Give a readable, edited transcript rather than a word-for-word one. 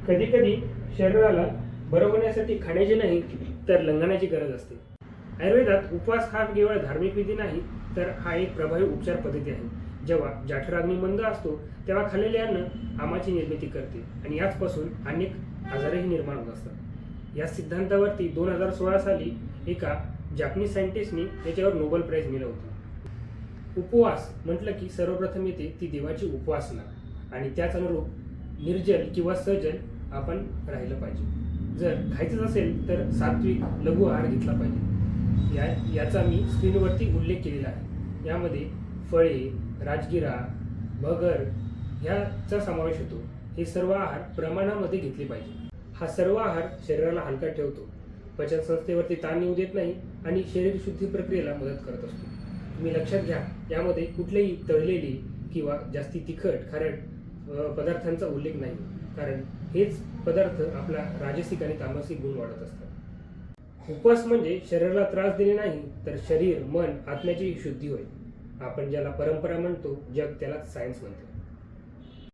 कधी कधी शरीराला बरं होण्यासाठी खाण्याची नाही तर लंघनाची गरज असते. आयुर्वेदात उपवास हा केवळ धार्मिक विधी नाही, तर हा एक प्रभावी उपचार पद्धती आहे. जेव्हा जठराग्नी मंद असतो तेव्हा खाल्लेले अन्न आमाची निर्मिती करते आणि याचपासून अनेक आजारही निर्माण होत असतात. या सिद्धांतावरती 2016 साली एका जापनीज सायंटिस्टनी याच्यावर नोबेल प्राइज मिळवली. उपवास म्हटलं की सर्वप्रथम येते ती देवाची उपासना आणि त्याच अनुरूप निर्जल किंवा सजल आपण राहिलं पाहिजे. जर खायचंच असेल तर सात्विक लघु आहार घेतला पाहिजे. याचा मी स्क्रीनवरती उल्लेख केलेला आहे. यामध्ये फळे, राजगिरा, भगर ह्याचा समावेश होतो. हे सर्व आहार प्रमाणामध्ये घेतले पाहिजे. हा सर्व आहार शरीराला हलका ठेवतो, पचन संस्थेवरती ताण येऊ देत नाही आणि शरीर शुद्धी प्रक्रियेला मदत करत असतो. तुम्ही लक्षात घ्या, यामध्ये कुठलेही तळलेली किंवा जास्ती तिखट खारट पदार्थांचा उल्लेख नाही, कारण हेच पदार्थ आपला राजसिक आणि तामसिक गुण वाढत असतात. उपवास म्हणजे शरीराला त्रास देणे नाही, तर शरीर मन आत्म्याची शुद्धी होय. आपण ज्याला परंपरा म्हणतो, जग त्याला सायन्स म्हणते.